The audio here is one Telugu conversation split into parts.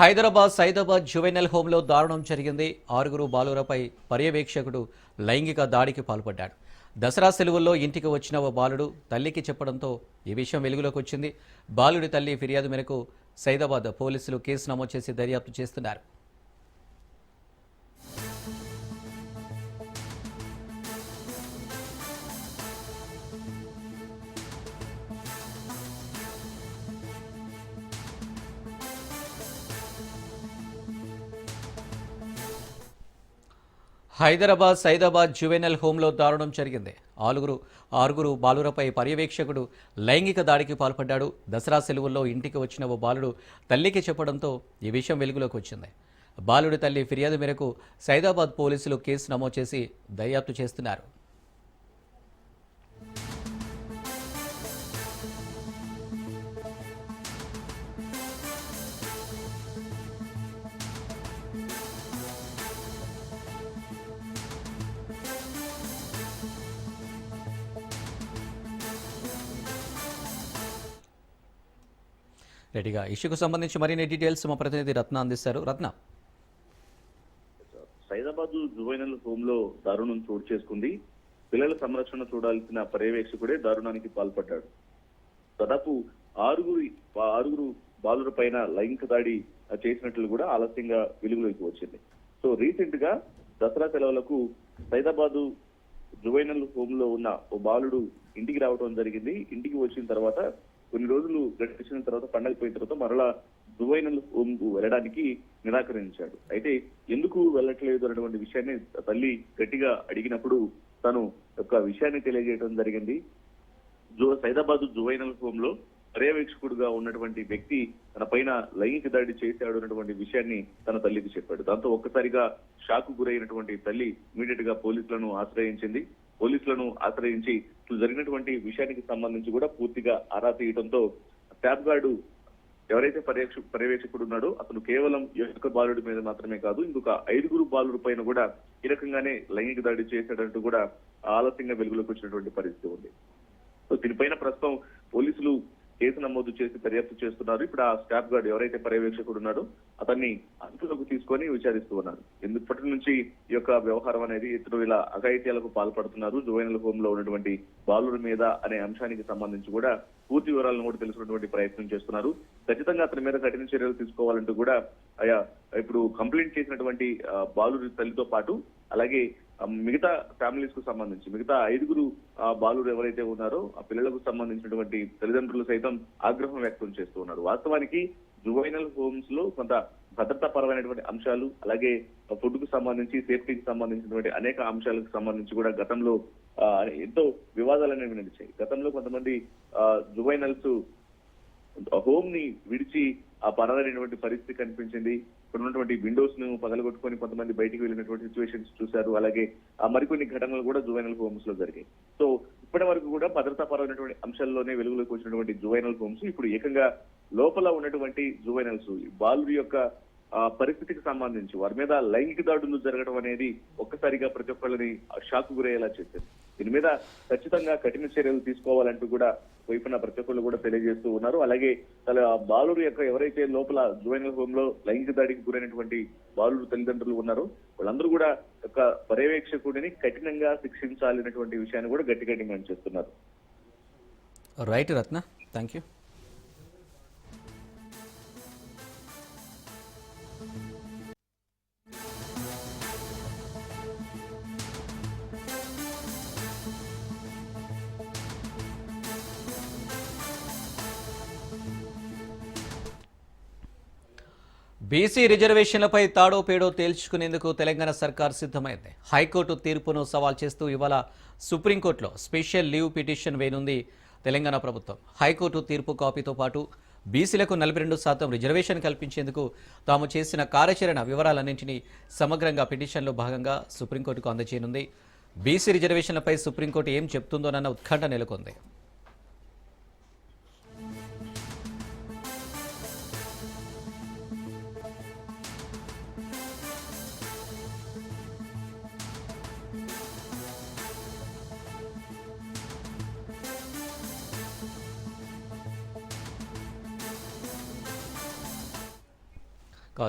సైదాబాద్ జువెనల్ హోంలో దారుణం జరిగింది. 6 బాలురపై పర్యవేక్షకుడు లైంగిక దాడికి పాల్పడ్డాడు. దసరా సెలవుల్లో ఇంటికి వచ్చిన ఓ బాలుడు తల్లికి చెప్పడంతో ఈ విషయం వెలుగులోకి వచ్చింది. బాలుడి తల్లి ఫిర్యాదు మేరకు సైదాబాద్ పోలీసులు కేసు నమోదు చేసి దర్యాప్తు చేస్తున్నారు. సైదాబాద్ జువెనల్ హోంలో దారుణం జరిగింది. ఆరుగురు బాలురపై పర్యవేక్షకుడు లైంగిక దాడికి పాల్పడ్డాడు. దసరా సెలవుల్లో ఇంటికి వచ్చిన ఓ బాలుడు తల్లికి చెప్పడంతో ఈ విషయం వెలుగులోకి వచ్చింది. బాలుడి తల్లి ఫిర్యాదు మేరకు సైదాబాద్ పోలీసులు కేసు నమోదు చేసి దర్యాప్తు చేస్తున్నారు. రెడీగా ఇష్యూకు సంబంధించి మరిన్ని డీటెయిల్స్ మా ప్రతినిధి రత్న అందిస్తారు. రత్న, సైదాబాద్ జువెనల్ హోమ్ లో దారుణం చోటు చేసుకుంది. పిల్లల సంరక్షణ చూడాల్సిన పర్యవేక్షకుడే దారుణానికి పాల్పడ్డాడు. దాదాపు ఆరుగురు బాలుర పైన లైంగిక దాడి చేసినట్లు కూడా ఆలస్యంగా వెలుగులోకి వచ్చింది. సో రీసెంట్ గా దసరా సెలవులకు సైదాబాద్ జువెనల్ హోమ్ లో ఉన్న ఓ బాలుడు ఇంటికి రావడం జరిగింది. ఇంటికి వచ్చిన తర్వాత కొన్ని రోజులు గడిచిన తర్వాత పండగ పోయిన తర్వాత మరలా జువెనల్ హోమ్ కు వెళ్ళడానికి నిరాకరించాడు. అయితే ఎందుకు వెళ్ళట్లేదు అనేటువంటి విషయాన్ని తల్లి గట్టిగా అడిగినప్పుడు తను ఒక విషయాన్ని తెలియజేయడం జరిగింది. సైదాబాద్ జువెనల్ హోమ్ లో పర్యవేక్షకుడుగా ఉన్నటువంటి వ్యక్తి తన పైన లైంగిక దాడి చేశాడు అన్నటువంటి విషయాన్ని తన తల్లికి చెప్పాడు. దాంతో ఒక్కసారిగా షాక్ గురైనటువంటి తల్లి ఇమీడియట్ గా పోలీసులను ఆశ్రయించింది. పోలీసులను ఆశ్రయించి జరిగినటువంటి విషయానికి సంబంధించి కూడా పూర్తిగా ఆరా తీయడంతో ట్యాబ్ గార్డు ఎవరైతే పర్యవేక్షకుడు ఉన్నాడో అతను కేవలం ఒక్క బాలుడి మీద మాత్రమే కాదు, ఇంకొక 5 బాలుడి పైన కూడా ఈ రకంగానే లైంగిక దాడి చేశాడంటూ కూడా ఆలస్యంగా వెలుగులోకి వచ్చినటువంటి పరిస్థితి ఉంది. సో దీనిపైన ప్రస్తుతం పోలీసులు కేసు నమోదు చేసి దర్యాప్తు చేస్తున్నారు. ఇప్పుడు ఆ స్టాఫ్ గార్డ్ ఎవరైతే పర్యవేక్షకుడు ఉన్నాడో అతన్ని అదుపులోకి తీసుకొని విచారిస్తూ ఉన్నారు. ఎందుకటి నుంచి ఈ యొక్క వ్యవహారం అనేది ఇతను ఇలా అఘాయిత్యాలకు పాల్పడుతున్నారు జువెనల్ హోమ్ లో ఉన్నటువంటి బాలుల మీద అనే అంశానికి సంబంధించి కూడా పూర్తి వివరాలను కూడా తెలుసుకున్నటువంటి ప్రయత్నం చేస్తున్నారు. ఖచ్చితంగా అతని మీద కఠిన చర్యలు తీసుకోవాలంటూ కూడా ఇప్పుడు కంప్లైంట్ చేసినటువంటి బాలుడి తల్లితో పాటు అలాగే మిగతా ఫ్యామిలీస్ కు సంబంధించి మిగతా 5 బాలురు ఎవరైతే ఉన్నారో ఆ పిల్లలకు సంబంధించినటువంటి తల్లిదండ్రులు సైతం ఆగ్రహం వ్యక్తం చేస్తూ ఉన్నారు. వాస్తవానికి జువెనల్ హోమ్స్ లో కొంత భద్రతా పరమైనటువంటి అంశాలు అలాగే ఫుడ్ కు సంబంధించి సేఫ్టీకి సంబంధించినటువంటి అనేక అంశాలకు సంబంధించి కూడా గతంలో ఎంతో వివాదాలు అనేవి నడిచాయి. గతంలో కొంతమంది జువెనల్స్ హోమ్ ని విడిచి ఆ పరారైనటువంటి పరిస్థితి కనిపించింది. ఇక్కడ ఉన్నటువంటి విండోస్ ను పగలగొట్టుకొని కొంతమంది బయటికి వెళ్ళినటువంటి సిచ్యువేషన్స్ చూశారు. అలాగే మరికొన్ని ఘటనలు కూడా జువెనల్ హోమ్స్ లో జరిగాయి. సో ఇప్పటి వరకు కూడా భద్రతాపరమైనటువంటి అంశాల్లోనే వెలుగులోకి వచ్చినటువంటి జువెనల్ హోమ్స్ ఇప్పుడు ఏకంగా లోపల ఉన్నటువంటి జువెనల్స్ బాలుడి యొక్క పరిస్థితికి సంబంధించి వారి మీద లైంగిక దాడులు జరగడం అనేది ఒక్కసారిగా ప్రతి ఒక్కళ్ళని షాక్ గురయ్యేలా చేసింది. దీని మీద ఖచ్చితంగా కఠిన చర్యలు తీసుకోవాలంటూ కూడా వైపున ప్రతి ఒక్కళ్ళు కూడా తెలియజేస్తూ ఉన్నారు. అలాగే బాలుడు యొక్క ఎవరైతే లోపల జువెనల్ హోమ్ లో లైంగిక దాడికి గురైనటువంటి బాలుడు తల్లిదండ్రులు ఉన్నారో వాళ్ళందరూ కూడా ఒక పర్యవేక్షకుడిని కఠినంగా శిక్షించాలనేటువంటి విషయాన్ని కూడా గట్టిగా డిమాండ్ చేస్తున్నారు. Right Ratna, thank you. BC రిజర్వేషన్లపై తాడో పేడో తేల్చుకునేందుకు తెలంగాణ సర్కార్ సిద్ధమైంది. హైకోర్టు తీర్పును సవాల్ చేస్తూ ఇవాళ సుప్రీంకోర్టులో స్పెషల్ లీవ్ పిటిషన్ వేయనుంది తెలంగాణ ప్రభుత్వం. హైకోర్టు తీర్పు కాపీతో పాటు బీసీలకు 42% రిజర్వేషన్ కల్పించేందుకు తాము చేసిన కార్యాచరణ వివరాలన్నింటినీ సమగ్రంగా పిటిషన్లో భాగంగా సుప్రీంకోర్టుకు అందజేయనుంది. బీసీ రిజర్వేషన్లపై సుప్రీంకోర్టు ఏం చెప్తుందోనన్న ఉత్కంఠ నెలకొంది.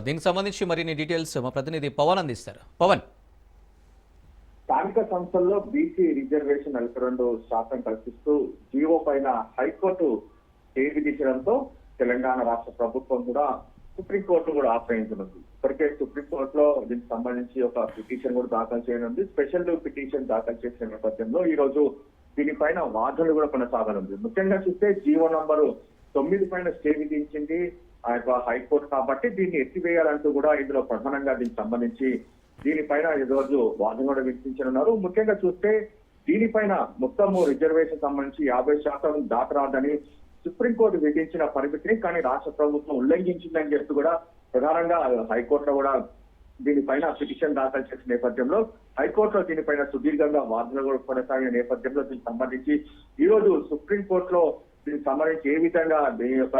దీనికి సంబంధించి మరిన్ని డీటెయిల్స్ మా ప్రతినిధి పవన్ అందిస్తారు. పవన్. స్థానిక సంస్థల్లో బీసీ రిజర్వేషన్ 42% కల్పిస్తూ జీవో పైన హైకోర్టు స్టే విధించడంతో తెలంగాణ రాష్ట్ర ప్రభుత్వం కూడా సుప్రీంకోర్టు కూడా ఆశ్రయించనుంది. ఇప్పటికే సుప్రీంకోర్టులో దీనికి సంబంధించి ఒక పిటిషన్ కూడా దాఖలు చేయనుంది. స్పెషల్ పిటిషన్ దాఖలు చేసిన నేపథ్యంలో ఈ రోజు దీనిపైన వాదనలు కూడా కొనసాగనుంది. ముఖ్యంగా చూస్తే జీవో నంబరు 9 పైన స్టే విధించింది ఆ యొక్క హైకోర్టు కాబట్టి దీన్ని ఎత్తివేయాలంటూ కూడా ఇందులో ప్రధానంగా దీనికి సంబంధించి దీనిపైన ఈ రోజు వాదన కూడా వినిపించనున్నారు. ముఖ్యంగా చూస్తే దీనిపైన మొత్తము రిజర్వేషన్ సంబంధించి 50% దాటరాదని సుప్రీంకోర్టు విధించిన పరిమితిని కానీ రాష్ట్ర ప్రభుత్వం ఉల్లంఘించిందని చెప్పి కూడా ప్రధానంగా హైకోర్టులో కూడా దీనిపైన పిటిషన్ దాఖలు చేసిన నేపథ్యంలో హైకోర్టులో దీనిపైన సుదీర్ఘంగా వాదనలు కూడా కొనసాగిన నేపథ్యంలో దీనికి సంబంధించి ఈ రోజు సుప్రీంకోర్టులో దీనికి సంబంధించి ఏ విధంగా దీని యొక్క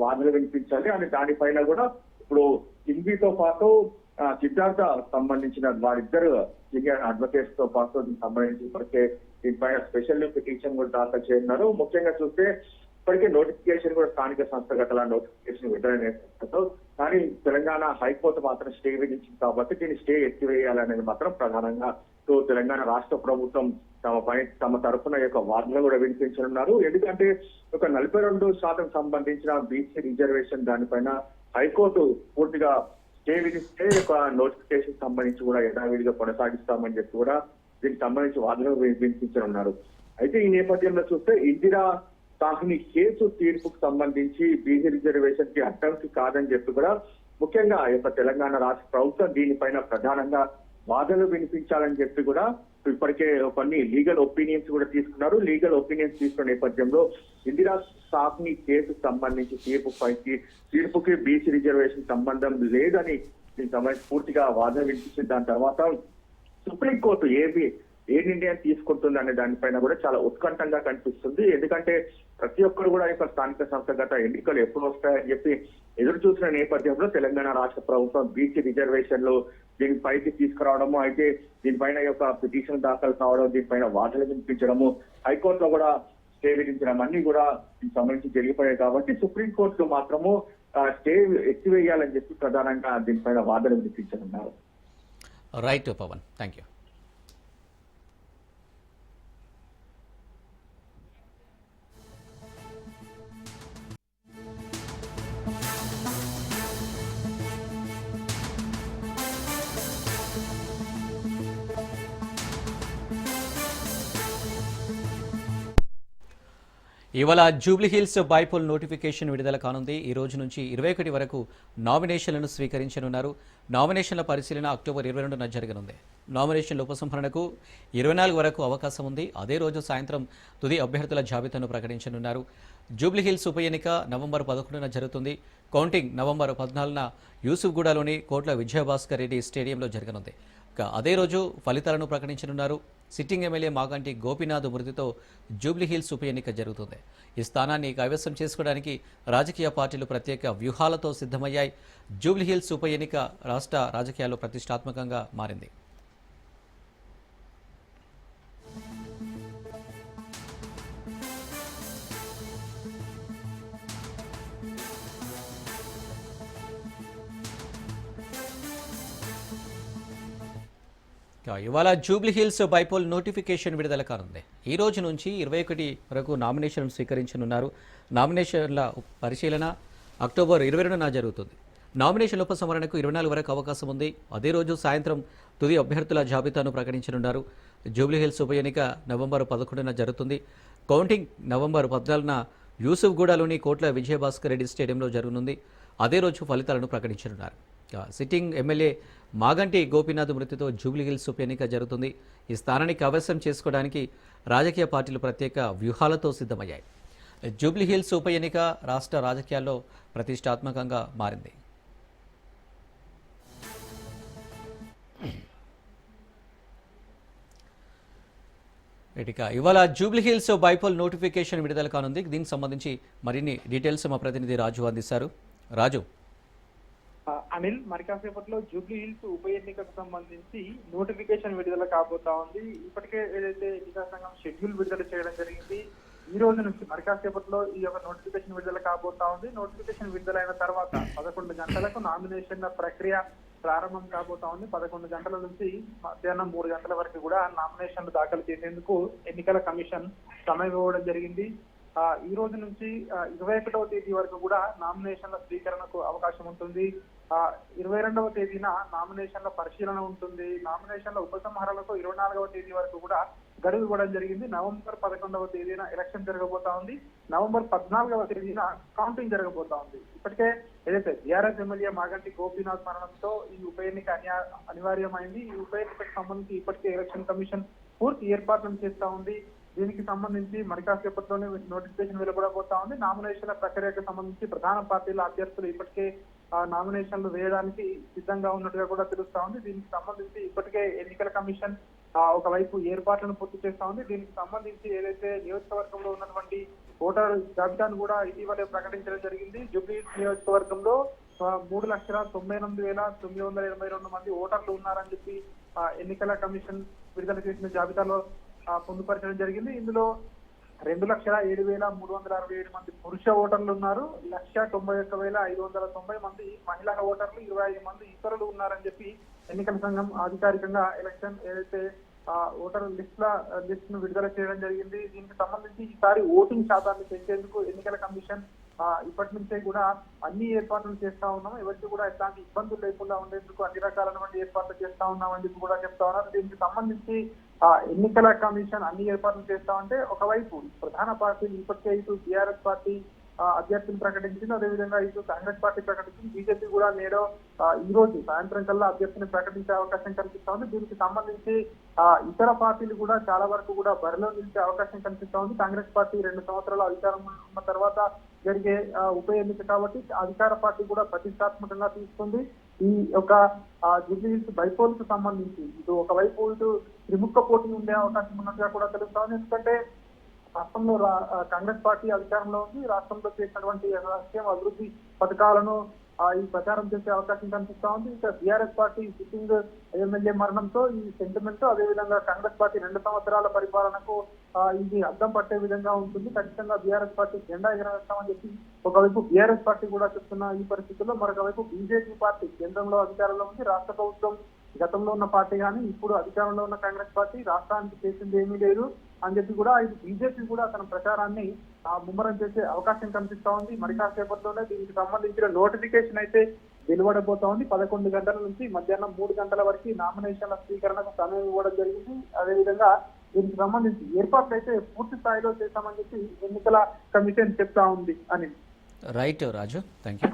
వాదనలు వినిపించాలి అని దానిపైన కూడా ఇప్పుడు హిందీతో పాటు సిద్ధార్థ సంబంధించిన వారిద్దరు సీనియర్ అడ్వకేట్స్ తో పాటు దీనికి సంబంధించి ఇప్పటికే దీనిపైన స్పెషల్ పిటిషన్ కూడా దాఖలు చేయనున్నారు. ముఖ్యంగా చూస్తే ఇప్పటికే నోటిఫికేషన్ కూడా స్థానిక సంస్థ గతల నోటిఫికేషన్ విడుదల కానీ తెలంగాణ హైకోర్టు మాత్రం స్టే విధించింది కాబట్టి దీన్ని స్టే ఎత్తివేయాలనేది మాత్రం ప్రధానంగా తెలంగాణ రాష్ట్ర ప్రభుత్వం తమ తరఫున యొక్క వాదనలు కూడా వినిపించనున్నారు. ఎందుకంటే ఒక 42% సంబంధించిన బీసీ రిజర్వేషన్ దానిపైన హైకోర్టు పూర్తిగా స్టే విధిస్తే ఒక నోటిఫికేషన్ సంబంధించి కూడా యథావిధిగా కొనసాగిస్తామని చెప్పి కూడా దీనికి సంబంధించి వాదనలు వినిపించనున్నారు. అయితే ఈ నేపథ్యంలో చూస్తే ఇందిరా సాహ్ని కేసు తీర్పుకు సంబంధించి బీసీ రిజర్వేషన్ కి అడ్డంకి కాదని చెప్పి కూడా ముఖ్యంగా ఈ యొక్క తెలంగాణ రాష్ట్ర ప్రభుత్వం దీనిపైన ప్రధానంగా వాదనలు వినిపించాలని చెప్పి కూడా ఇప్పటికే కొన్ని లీగల్ ఒపీనియన్స్ కూడా తీసుకున్నారు. లీగల్ ఒపీనియన్స్ తీసుకున్న నేపథ్యంలో ఇందిరా సాహ్ని కేసు సంబంధించి తీర్పుకి బీసీ రిజర్వేషన్ సంబంధం లేదని దీనికి సంబంధించి పూర్తిగా వాదన వినిపించిన దాని తర్వాత సుప్రీంకోర్టు ఏ నిర్ణయం తీసుకుంటుంది అనే దానిపైన కూడా చాలా ఉత్కంఠంగా కనిపిస్తుంది. ఎందుకంటే ప్రతి ఒక్కరు కూడా యొక్క స్థానిక సంస్థగత ఎన్నికలు ఎప్పుడు వస్తాయని చెప్పి ఎదురు చూసిన నేపథ్యంలో తెలంగాణ రాష్ట్ర ప్రభుత్వం బీసీ రిజర్వేషన్లు దీనిపైకి తీసుకురావడము, అయితే దీనిపైన యొక్క పిటిషన్ దాఖలు కావడం, దీనిపైన వాదనలు వినిపించడము, హైకోర్టులో కూడా స్టే విధించడం అన్ని కూడా దీనికి సంబంధించి జరిగిపోయాయి కాబట్టి సుప్రీంకోర్టులో మాత్రము స్టే ఎత్తివేయాలని చెప్పి ప్రధానంగా దీనిపైన వాదనలు వినిపించనున్నారు. Right Pawan, thank you. ఇవాళ జూబ్లీహిల్స్ బైపోల్ నోటిఫికేషన్ విడుదల కానుంది. ఈ రోజు నుంచి 21 వరకు నామినేషన్లను స్వీకరించనున్నారు. నామినేషన్ల పరిశీలన అక్టోబర్ 22న జరగనుంది. నామినేషన్ల ఉపసంహరణకు 24 వరకు అవకాశం ఉంది. అదే రోజు సాయంత్రం తుది అభ్యర్థుల జాబితాను ప్రకటించనున్నారు. జూబ్లీహిల్స్ ఉప ఎన్నిక నవంబర్ 11న జరుగుతుంది. కౌంటింగ్ నవంబర్ 14న యూసుఫ్గూడలోని కోట్ల విజయభాస్కర్ రెడ్డి స్టేడియంలో జరగనుంది. అదే రోజు ఫలితాలను ప్రకటించనున్నారు. సిట్టింగ్ ఎమ్మెల్యే మాగంటి గోపీనాథ్ మృతితో జూబ్లీహిల్స్ ఉప ఎన్నిక జరుగుతుంది. ఈ స్థానాన్ని కైవసం చేసుకోవడానికి రాజకీయ పార్టీలు ప్రత్యేక వ్యూహాలతో సిద్ధమయ్యాయి. జూబ్లీహిల్స్ ఉప ఎన్నిక రాష్ట్ర రాజకీయాల్లో ప్రతిష్టాత్మకంగా మారింది. ఇవాళ జూబ్లీహిల్స్ బైపోల్ నోటిఫికేషన్ విడుదల కానుంది. ఈ రోజు నుంచి 21 వరకు నామినేషన్లు స్వీకరించనున్నారు. నామినేషన్ల పరిశీలన అక్టోబర్ 22న జరుగుతుంది. నామినేషన్ల ఉపసంహరణకు 24 వరకు అవకాశం ఉంది. అదే రోజు సాయంత్రం తుది అభ్యర్థుల జాబితాను ప్రకటించనున్నారు. జూబ్లీహిల్స్ ఉప ఎన్నిక నవంబర్ 11న జరుగుతుంది. కౌంటింగ్ నవంబర్ 14న యూసుఫ్గూడలోని కోట్ల విజయభాస్కర్ రెడ్డి స్టేడియంలో జరగనుంది. అదే రోజు ఫలితాలను ప్రకటించనున్నారు. సిట్టింగ్ ఎమ్మెల్యే మాగంటి గోపీనాథ్ మృతితో జూబ్లీహిల్స్ ఉప ఎన్నిక జరుగుతుంది. ఈ స్థానాన్ని కైవసం చేసుకోవడానికి రాజకీయ పార్టీలు ప్రత్యేక వ్యూహాలతో సిద్ధమయ్యాయి. జూబ్లీహిల్స్ ఉప ఎన్నిక రాష్ట్ర రాజకీయాల్లో ప్రతిష్టాత్మకంగా మారింది. ఇవాళ జూబ్లీహిల్స్ బైపోల్ నోటిఫికేషన్ విడుదల కానుంది. దీనికి సంబంధించి మరిన్ని డీటెయిల్స్ మా ప్రతినిధి రాజు అందిస్తారు. రాజు. అనిల్, మరి కాసేపట్లో జూబ్లీహిల్స్ ఉప ఎన్నికకు సంబంధించి నోటిఫికేషన్ విడుదల కాబోతా ఉంది. ఇప్పటికే ఏదైతే ఎన్నికల సంఘం షెడ్యూల్ విడుదల చేయడం జరిగింది. ఈ రోజు నుంచి మరి కాసేపట్లో ఈ యొక్క నోటిఫికేషన్ విడుదల కాబోతా ఉంది. నోటిఫికేషన్ విడుదలైన తర్వాత 11 గంటలకు నామినేషన్ల ప్రక్రియ ప్రారంభం కాబోతా ఉంది. 11 గంటల నుంచి మధ్యాహ్నం 3 గంటల వరకు కూడా నామినేషన్లు దాఖలు చేసేందుకు ఎన్నికల కమిషన్ సమయం ఇవ్వడం జరిగింది. ఈ రోజు నుంచి 21వ తేదీ వరకు కూడా నామినేషన్ల స్వీకరణకు అవకాశం ఉంటుంది. 22వ తేదీన నామినేషన్ల పరిశీలన ఉంటుంది. నామినేషన్ల ఉపసంహరణకు 24వ తేదీ వరకు కూడా గడువు ఇవ్వడం జరిగింది. నవంబర్ 11వ తేదీన ఎలక్షన్ జరగబోతా ఉంది. నవంబర్ 14వ తేదీన కౌంటింగ్ జరగబోతా ఉంది. ఇప్పటికే ఏదైతే బీఆర్ఎస్ ఎమ్మెల్యే మాగంటి గోపీనాథ్ మరణంతో ఈ ఉప ఎన్నిక అనివార్యమైంది. ఈ ఉప ఎన్నికకు సంబంధించి ఇప్పటికే ఎలక్షన్ కమిషన్ పూర్తి ఏర్పాట్లను చేస్తా ఉంది. దీనికి సంబంధించి మరి కాసేపట్లోనే నోటిఫికేషన్ వెలువడబోతా ఉంది. నామినేషన్ల ప్రక్రియకు సంబంధించి ప్రధాన పార్టీల అభ్యర్థులు ఇప్పటికే నామినేషన్లు వేయడానికి సిద్ధంగా ఉన్నట్టుగా కూడా తెలుస్తా ఉంది. దీనికి సంబంధించి ఇప్పటికే ఎన్నికల కమిషన్ ఒకవైపు ఏర్పాట్లను పూర్తి చేస్తా ఉంది. దీనికి సంబంధించి ఏదైతే నియోజకవర్గంలో ఉన్నటువంటి ఓటర్ జాబితాను కూడా ఇటీవలే ప్రకటించడం జరిగింది. జూబ్లీ నియోజకవర్గంలో 3,98,982 మంది ఓటర్లు ఉన్నారని చెప్పి ఎన్నికల కమిషన్ విడుదల చేసిన జాబితాలో పొందుపరచడం జరిగింది. ఇందులో 2,07,367 మంది పురుష ఓటర్లు ఉన్నారు. 1,91,590 మంది మహిళా ఓటర్లు, 25 మంది ఇతరులు ఉన్నారని చెప్పి ఎన్నికల సంఘం అధికారికంగా ఎలక్షన్ ఏదైతే ఓటర్ లిస్ట్ ను విడుదల చేయడం జరిగింది. దీనికి సంబంధించి ఈసారి ఓటింగ్ శాతాన్ని పెంచేందుకు ఎన్నికల కమిషన్ ఇప్పటి నుంచే కూడా అన్ని ఏర్పాట్లు చేస్తా ఉన్నాం. ఎవరికి కూడా ఎలాంటి ఇబ్బందులు లేకుండా ఉండేందుకు అన్ని రకాలైనటువంటి ఏర్పాట్లు చేస్తా ఉన్నామని చెప్పి కూడా చెప్తా ఉన్నారు. దీనికి సంబంధించి ఎన్నికల కమిషన్ అన్ని ఏర్పాట్లు చేస్తామంటే ఒకవైపు ప్రధాన పార్టీలు ఇప్పటికే ఇటు టీఆర్ఎస్ పార్టీ అభ్యర్థిని ప్రకటించింది. అదేవిధంగా ఇటు కాంగ్రెస్ పార్టీ ప్రకటించింది. బీజేపీ కూడా నేడు ఈ రోజు సాయంత్రం కల్లా అభ్యర్థిని ప్రకటించే అవకాశం కనిపిస్తా ఉంది. దీనికి సంబంధించి ఇతర పార్టీలు కూడా చాలా వరకు కూడా బరిలో నిలిచే అవకాశం కనిపిస్తా ఉంది. కాంగ్రెస్ పార్టీ 2 సంవత్సరాల అధికారం ఉన్న తర్వాత జరిగే ఉప ఎన్నిక కాబట్టి అధికార పార్టీ కూడా ప్రతిష్టాత్మకంగా తీసుకుంది. ఈ యొక్క జూబ్లీ హిల్స్ బైపోల్ కు సంబంధించి ఇటు ఒకవైపు ఇటు త్రిముఖ పోటీ ఉండే అవకాశం ఉన్నట్టుగా కూడా తెలుస్తా ఉంది. ఎందుకంటే రాష్ట్రంలో కాంగ్రెస్ పార్టీ అధికారంలో ఉంది. రాష్ట్రంలో చేసినటువంటి సంక్షేమ అభివృద్ధి పథకాలను ఈ ప్రచారం చేసే అవకాశం కనిపిస్తా ఉంది. ఇక బీఆర్ఎస్ పార్టీ సిట్టింగ్ ఎమ్మెల్యే మరణంతో ఈ సెంటిమెంట్, అదేవిధంగా కాంగ్రెస్ పార్టీ 2 సంవత్సరాల పరిపాలనకు ఇది అద్దం పట్టే విధంగా ఉంటుంది. ఖచ్చితంగా బీఆర్ఎస్ పార్టీ జెండా ఎగరవేస్తామని చెప్పి ఒకవైపు బీఆర్ఎస్ పార్టీ కూడా చెప్తున్న ఈ పరిస్థితుల్లో మరొక వైపు బీజేపీ పార్టీ కేంద్రంలో అధికారంలో ఉంది. రాష్ట్ర ప్రభుత్వం గతంలో ఉన్న పార్టీ కానీ ఇప్పుడు అధికారంలో ఉన్న కాంగ్రెస్ పార్టీ రాష్ట్రానికి చేసింది ఏమీ లేదు అని చెప్పి కూడా ఇది బీజేపీ కూడా తన ప్రచారాన్ని ముమ్మరం చేసే అవకాశం కనిపిస్తా ఉంది. మరి కాసేపట్లోనే దీనికి సంబంధించిన నోటిఫికేషన్ అయితే వెలువడబోతా ఉంది. 11 గంటల నుంచి మధ్యాహ్నం 3 గంటల వరకు నామినేషన్ల స్వీకరణకు సమయం ఇవ్వడం జరిగింది. అదేవిధంగా దీనికి సంబంధించి ఏర్పాట్లు అయితే పూర్తి స్థాయిలో చేస్తామని చెప్పి ఎన్నికల కమిషన్ చెప్తా ఉంది అని. Right Raju, thank you.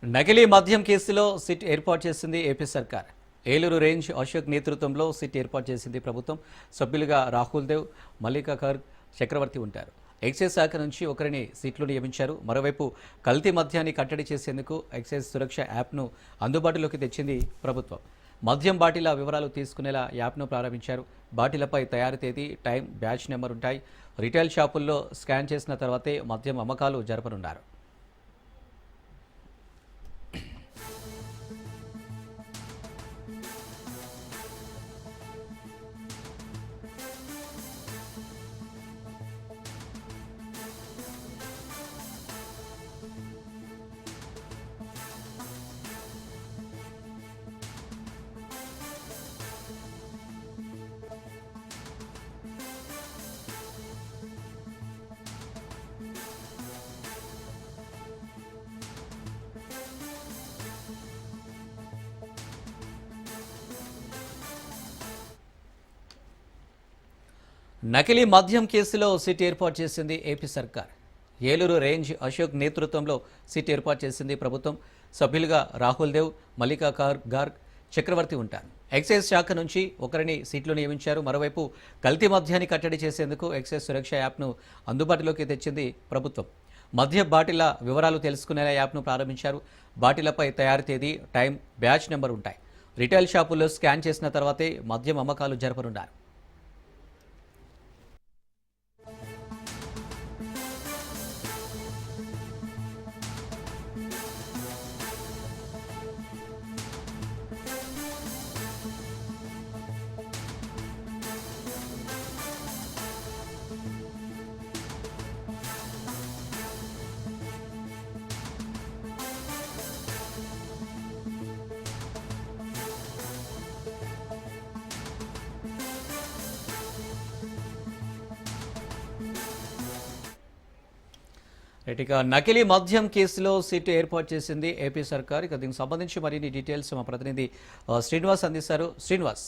నకిలీ మద్యం కేసులో సిట్ ఏర్పాటు చేసింది ఏపీ సర్కార్. ఏలూరు రేంజ్ అశోక్ నేతృత్వంలో సిట్ ఏర్పాటు చేసింది ప్రభుత్వం. సభ్యులుగా రాహుల్ దేవ్, మల్లికా ఖర్గ్, చక్రవర్తి ఉంటారు. ఎక్సైజ్ శాఖ నుంచి ఒకరిని సీట్లు నియమించారు. మరోవైపు కల్తీ మద్యాన్ని కట్టడి చేసేందుకు ఎక్సైజ్ సురక్ష యాప్ను అందుబాటులోకి తెచ్చింది ప్రభుత్వం. మద్యం బాటిల వివరాలు తీసుకునేలా యాప్ను ప్రారంభించారు. బాటిలపై తయారీ తేదీ, టైం, బ్యాచ్ నెంబర్ ఉంటాయి. రిటైల్ షాపుల్లో స్కాన్ చేసిన తర్వాతే మద్యం అమ్మకాలు జరపనున్నారు. నకిలీ మద్యం కేసులో సిట్ ఏర్పాటు చేసింది ఏపీ సర్కార్. ఏలూరు రేంజ్ అశోక్ నేతృత్వంలో సిట్ ఏర్పాటు చేసింది ప్రభుత్వం. సభ్యులుగా రాహుల్ దేవ్, మల్లికా గార్గ్, చక్రవర్తి ఉంటారు. ఎక్సైజ్ శాఖ నుంచి ఒకరిని సీట్లో నియమించారు. మరోవైపు కల్తీ మద్యాన్ని కట్టడి చేసేందుకు ఎక్సైజ్ సురక్ష యాప్ను అందుబాటులోకి తెచ్చింది ప్రభుత్వం. మద్య బాటిళ్ల వివరాలు తెలుసుకునేలా యాప్ను ప్రారంభించారు. బాటిళ్లపై తయారీ తేదీ, టైం, బ్యాచ్ నెంబర్ ఉంటాయి. రిటైల్ షాపుల్లో స్కాన్ చేసిన తర్వాతే మద్యం అమ్మకాలు జరపనున్నారు. ఇక నకిలీ మద్యం కేసులో సిట్ ఏర్పాటు చేసింది ఏపీ సర్కార్. ఇక దీనికి సంబంధించి మరిన్ని డీటెయిల్స్ మా ప్రతినిధి శ్రీనివాస్ అందిస్తారు. శ్రీనివాస్,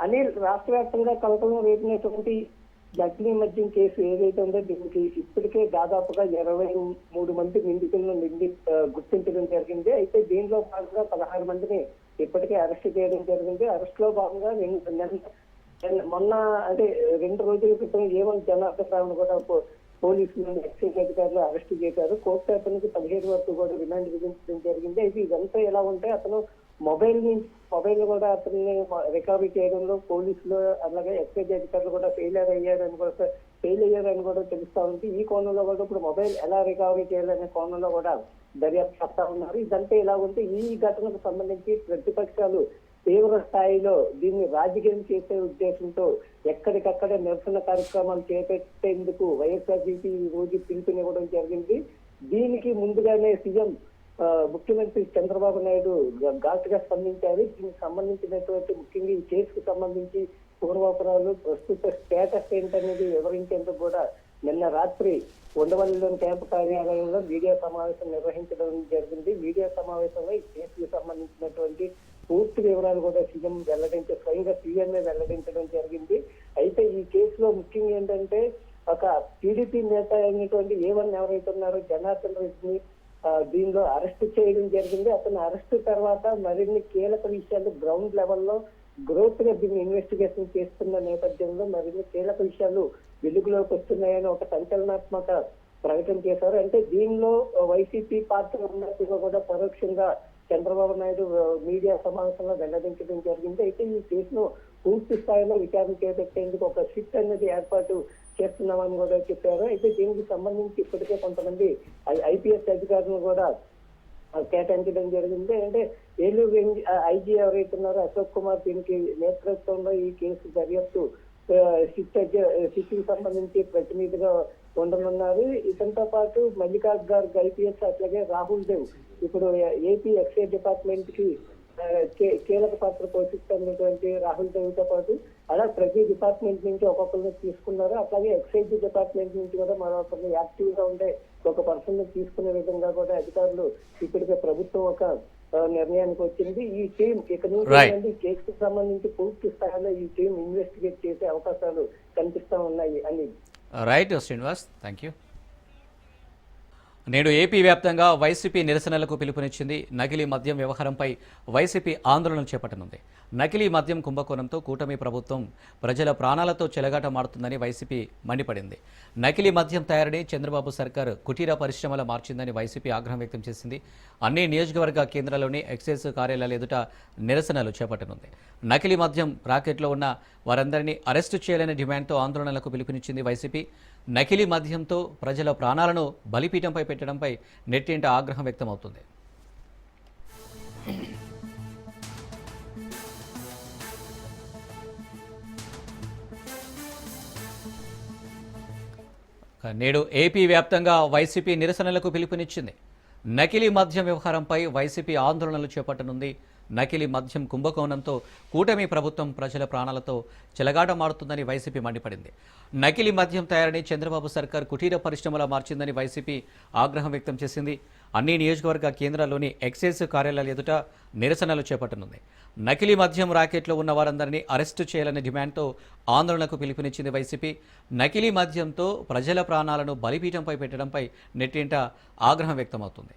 అనిల్, రాష్ట్ర వ్యాప్తంగా కలకలం రేపినటువంటి నకిలీ మద్యం కేసు ఏదైతే ఉందో దీనికి ఇప్పటికే దాదాపుగా 23 మంది నిందితులను గుర్తించడం జరిగింది. అయితే దీనిలో భాగంగా 16 మందిని ఇప్పటికే అరెస్ట్ చేయడం జరిగింది. అరెస్ట్ లో భాగంగా మొన్న అంటే 2 రోజుల క్రితం ఏవన్ జనార్దన్ రావును కూడా పోలీసులు, ఎక్సైజ్ అధికారులు అరెస్ట్ చేశారు. కోర్టు అతనికి 17 వరకు కూడా రిమాండ్ విధించడం జరిగింది. అయితే ఇదంతా ఎలా ఉంటే అతను మొబైల్ కూడా అతన్ని రికవరీ చేయడంలో పోలీసులు అలాగే ఎక్సైజ్ అధికారులు కూడా ఫెయిల్ అయ్యారని కూడా తెలుస్తా ఉంది. ఈ కోణంలో కూడా ఇప్పుడు మొబైల్ ఎలా రికవరీ చేయాలనే కోణంలో కూడా దర్యాప్తు చేస్తా ఉన్నారు. ఇదంతా ఎలా ఉంటే ఈ ఘటనకు సంబంధించి ప్రతిపక్షాలు తీవ్ర స్థాయిలో దీన్ని రాజకీయం చేసే ఉద్దేశంతో ఎక్కడికక్కడ నిరసన కార్యక్రమాలు చేపట్టేందుకు వైఎస్ఆర్సీపీ ఈ రోజు పిలుపునివ్వడం జరిగింది. దీనికి ముందుగానే సీఎం ముఖ్యమంత్రి చంద్రబాబు నాయుడు ఘాటుగా స్పందించారు. దీనికి సంబంధించినటువంటి ముఖ్యంగా ఈ కేసుకు సంబంధించి పూర్వాపరాలు, ప్రస్తుత స్టేటస్ ఏంటనేది వివరించేందుకు కూడా నిన్న రాత్రి ఉండవల్లిలోని క్యాంపు కార్యాలయంలో మీడియా సమావేశం నిర్వహించడం జరిగింది. మీడియా సమావేశంలో ఈ కేసుకు సంబంధించినటువంటి పూర్తి వివరాలు కూడా స్వయంగా సీఎంఏ వెల్లడించడం జరిగింది. అయితే ఈ కేసులో ముఖ్యంగా ఏంటంటే ఒక టీడీపీ నేత అయినటువంటి ఏవన్ ఎవరైతే ఉన్నారో జనార్దన్ రెడ్డిని దీనిలో అరెస్ట్ చేయడం జరిగింది. అతను అరెస్ట్ తర్వాత మరిన్ని కీలక విషయాలు గ్రౌండ్ లెవెల్లో గ్రోత్ గా దీన్ని ఇన్వెస్టిగేషన్ చేస్తున్న నేపథ్యంలో మరిన్ని కీలక విషయాలు వెలుగులోకి వస్తున్నాయని ఒక సంచలనాత్మక ప్రకటన చేశారు. అంటే దీనిలో వైసీపీ పాత్ర ఉన్నట్టుగా కూడా పరోక్షంగా చంద్రబాబు నాయుడు మీడియా సమావేశంలో వెల్లడించడం జరిగింది. అయితే ఈ కేసును పూర్తి స్థాయిలో విచారణ చేపట్టేందుకు ఒక సిట్ అనేది ఏర్పాటు చేస్తున్నామని కూడా చెప్పారు. అయితే దీనికి సంబంధించి ఇప్పటికే కొంతమంది ఐపీఎస్ అధికారులను కూడా కేటాయించడం జరిగింది. అంటే ఏలూరు రేంజ్ ఐజీ ఎవరైతే ఉన్నారో అశోక్ కుమార్ దీనికి నేతృత్వంలో ఈ కేసు దర్యాప్తు సిట్కి సంబంధించి ప్రతినిధిగా ఉండనున్నారు. ఇతనితో పాటు మల్లికా గార్గ్ ఐపీఎస్ అట్లాగే రాహుల్ దేవ్ ఇప్పుడు ఏపీ ఎక్సైజ్ డిపార్ట్మెంట్ కి కీలక పాత్ర పోషిస్తున్నటువంటి రాహుల్ దేవ్తో పాటు అలా ప్రతి డిపార్ట్మెంట్ నుంచి ఒక్కొక్కరిని తీసుకున్నారు. అట్లాగే ఎక్సైజ్ డిపార్ట్మెంట్ నుంచి కూడా మరొకరిని యాక్టివ్ గా ఉండే ఒక పర్సన్ ని తీసుకునే విధంగా కూడా అధికారులు ఇప్పటికే ప్రభుత్వం ఒక నిర్ణయానికి వచ్చింది. ఈ టీం ఇక్కడ నుంచి కేసుకు సంబంధించి పూర్తి స్థాయిలో ఈ టీం ఇన్వెస్టిగేట్ చేసే అవకాశాలు కనిపిస్తా ఉన్నాయి అని. Right Srinivas, thank you. నేడు ఏపీ వ్యాప్తంగా వైసీపీ నిరసనలకు పిలుపునిచ్చింది. నకిలీ మద్యం వ్యవహారంపై వైసీపీ ఆందోళనలు చేపట్టనుంది. నకిలీ మద్యం కుంభకోణంతో కూటమి ప్రభుత్వం ప్రజల ప్రాణాలతో చెలగాటమాడుతుందని వైసీపీ మండిపడింది. నకిలీ మద్యం తయారీని చంద్రబాబు సర్కార్ కుటీర పరిశ్రమల మార్చిందని వైసీపీ ఆగ్రహం వ్యక్తం చేసింది. అన్ని నియోజకవర్గ కేంద్రాల్లోని ఎక్సైజ్ కార్యాలయాల ఎదుట నిరసనలు చేపట్టనుంది. నకిలీ మద్యం రాకెట్లో ఉన్న వారందరినీ అరెస్టు చేయాలనే డిమాండ్తో ఆందోళనలకు పిలుపునిచ్చింది వైసీపీ. నకిలీ మద్యంతో ప్రజల ప్రాణాలను బలిపీఠంపై పెట్టడంపై నెట్టింట ఆగ్రహం వ్యక్తమవుతుంది. నేడు ఏపీ వ్యాప్తంగా వైసీపీ నిరసనలకు పిలుపునిచ్చింది. నకిలీ మద్యం వ్యవహారంపై వైసీపీ ఆందోళనలు చేపట్టనుంది. నకిలీ మద్యం కుంభకోణంతో కూటమి ప్రభుత్వం ప్రజల ప్రాణాలతో చెలగాటమాడుతుందని వైసీపీ మండిపడింది. నకిలీ మద్యం తయారని చంద్రబాబు సర్కార్ కుటీర పరిశ్రమలా మార్చిందని వైసీపీ ఆగ్రహం వ్యక్తం చేసింది. అన్ని నియోజకవర్గ కేంద్రాల్లోని ఎక్సైజ్ కార్యాలయాల ఎదుట నిరసనలు చేపట్టనుంది. నకిలీ మద్యం రాకెట్లో ఉన్న వారందరినీ అరెస్టు చేయాలనే డిమాండ్తో ఆందోళనకు పిలుపునిచ్చింది వైసీపీ. నకిలీ మద్యంతో ప్రజల ప్రాణాలను బలిపీఠంపై పెట్టడంపై నెట్టింట ఆగ్రహం వ్యక్తమవుతుంది.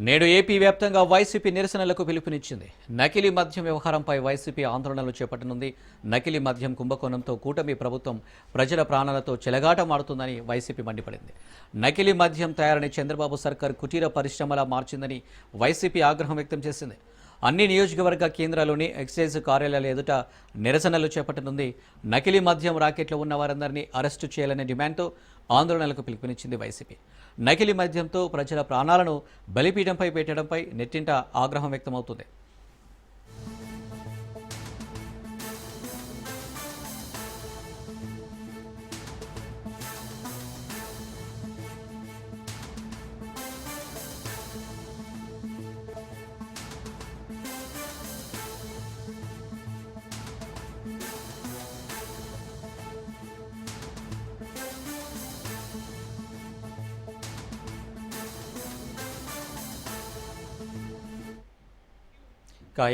నేడు ఏపీ వ్యాప్తంగా వైసీపీ నిరసనలకు పిలుపునిచ్చింది. నకిలీ మద్యం వ్యవహారంపై వైసీపీ ఆందోళనలు చేపట్టనుంది. నకిలీ మద్యం కుంభకోణంతో కూటమి ప్రభుత్వం ప్రజల ప్రాణాలతో చెలగాటమాడుతుందని వైసీపీ మండిపడింది. నకిలీ మద్యం తయారని చంద్రబాబు సర్కార్ కుటీర పరిశ్రమలా మార్చిందని వైసీపీ ఆగ్రహం వ్యక్తం చేసింది. అన్ని నియోజకవర్గ కేంద్రాల్లోని ఎక్సైజ్ కార్యాలయాల ఎదుట నిరసనలు చేపట్టనుంది. నకిలీ మద్యం రాకెట్లో ఉన్న వారందరినీ అరెస్టు చేయాలనే డిమాండ్తో ఆందోళనలకు పిలుపునిచ్చింది వైసీపీ. నకిలీ మద్యంతో ప్రజల ప్రాణాలను బలిపీఠంపై పెట్టడంపై నెట్టింట ఆగ్రహం వ్యక్తమవుతుంది.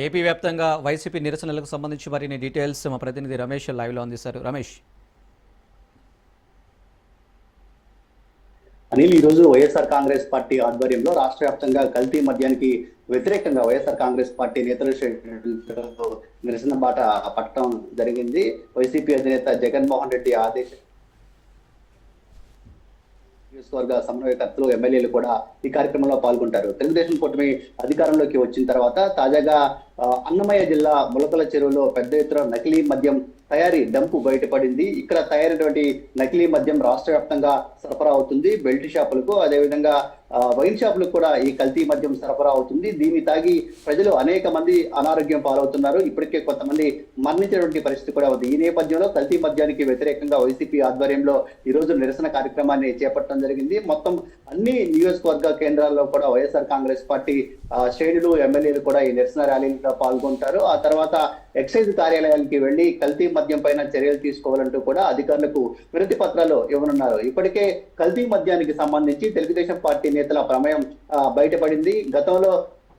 ఏపీ వ్యాప్తంగా వైసీపీ నిరసనలకు సంబంధించి మరిన్ని డీటెయిల్స్ మా ప్రతినిధి రమేష్ లైవ్లో అందిస్తారు. రమేష్. అనిల్, ఈరోజు వైఎస్ఆర్ కాంగ్రెస్ పార్టీ ఆధ్వర్యంలో రాష్ట్ర వ్యాప్తంగా కల్తీ మద్యానికి వ్యతిరేకంగా వైఎస్ఆర్ కాంగ్రెస్ పార్టీ నేతలు నిరసన బాట పట్టడం జరిగింది. వైసీపీ అధినేత జగన్మోహన్ రెడ్డి ఆదేశం నియోజకవర్గ సమన్వయకర్తలు, ఎమ్మెల్యేలు కూడా ఈ కార్యక్రమంలో పాల్గొంటారు. తెలుగుదేశం కూటమి అధికారంలోకి వచ్చిన తర్వాత తాజాగా అన్నమయ్య జిల్లా ములకల చెరువులో పెద్ద ఎత్తున నకిలీ మద్యం తయారీ డంపు బయటపడింది. ఇక్కడ తయారైనటువంటి నకిలీ మద్యం రాష్ట్ర వ్యాప్తంగా సరఫరా అవుతుంది. బెల్ట్ షాపులకు, అదేవిధంగా వైన్ షాపులకు కూడా ఈ కల్తీ మద్యం సరఫరా అవుతుంది. దీన్ని తాగి ప్రజలు అనేక మంది అనారోగ్యం పాలవుతున్నారు. ఇప్పటికే కొంతమంది మరణించినటువంటి పరిస్థితి కూడా ఉంది. ఈ నేపథ్యంలో కల్తీ మద్యానికి వ్యతిరేకంగా వైసీపీ ఆధ్వర్యంలో ఈ రోజు నిరసన కార్యక్రమాన్ని చేపట్టడం జరిగింది. మొత్తం అన్ని నియోజకవర్గ కేంద్రాల్లో కూడా వైఎస్ఆర్ కాంగ్రెస్ పార్టీ శ్రేణులు, ఎమ్మెల్యేలు కూడా ఈ నిరసన ర్యాలీలో పాల్గొంటారు. ఆ తర్వాత ఎక్సైజ్ కార్యాలయానికి వెళ్లి కల్తీ మద్యం పైన చర్యలు తీసుకోవాలంటూ కూడా అధికారులకు వినతి పత్రాలు ఇవ్వనున్నారు. ఇప్పటికే కల్తీ మద్యానికి సంబంధించి తెలుగుదేశం పార్టీ నేతల ప్రమేయం బయటపడింది. గతంలో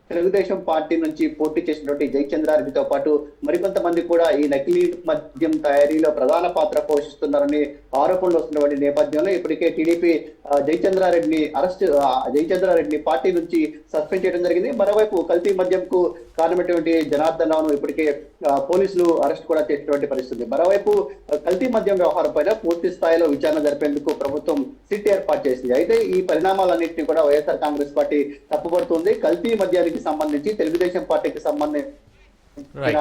తెలుగుదేశం పార్టీ నుంచి పోటీ చేసినటువంటి జయచంద్రారెడ్డితో పాటు మరికొంతమంది కూడా ఈ నకిలీ మద్యం తయారీలో ప్రధాన పాత్ర పోషిస్తున్నారని ఆరోపణలు వస్తున్నటువంటి నేపథ్యంలో ఇప్పటికే టీడీపీ జయచంద్రారెడ్డిని పార్టీ నుంచి సస్పెండ్ చేయడం జరిగింది. మరోవైపు కల్తీ మద్యంకు కారణమైనటువంటి జనార్దన్ రావును ఇప్పటికే పోలీసులు అరెస్ట్ కూడా చేసినటువంటి పరిస్థితి. మరోవైపు కల్తీ మద్యం వ్యవహారం పైన పూర్తి స్థాయిలో విచారణ జరిపేందుకు ప్రభుత్వం సిట్ ఏర్పాటు చేసింది. అయితే ఈ పరిణామాలన్నింటినీ కూడా వైఎస్ఆర్ కాంగ్రెస్ పార్టీ తప్పుపడుతుంది. కల్తీ మద్యానికి సంబంధించి తెలుగుదేశం పార్టీకి సంబంధించిన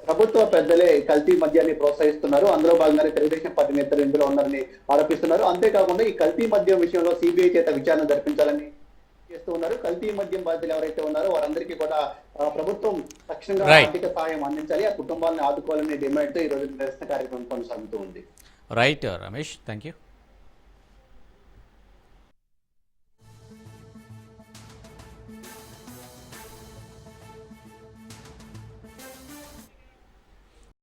ప్రభుత్వ పెద్దలే కల్తీ మద్యాన్ని ప్రోత్సహిస్తున్నారు. అందులో భాగంగానే తెలుగుదేశం పార్టీ నేతలు ఇందులో ఉన్నారని ఆరోపిస్తున్నారు. అంతేకాకుండా ఈ కల్తీ మద్యం విషయంలో సిబిఐ చేత విచారణ జరిపించాలని చేస్తూ ఉన్నారు. కల్తీ మద్యం బాధితులు ఎవరైతే ఉన్నారో వారందరికీ కూడా ప్రభుత్వం తక్షణంగా ఆర్థిక సహాయం అందించాలి, ఆ కుటుంబాలను ఆదుకోవాలనే డిమాండ్తో ఈ రోజు నిరసన కార్యక్రమం కొనసాగుతూ ఉంది. Right Ramesh, thank you.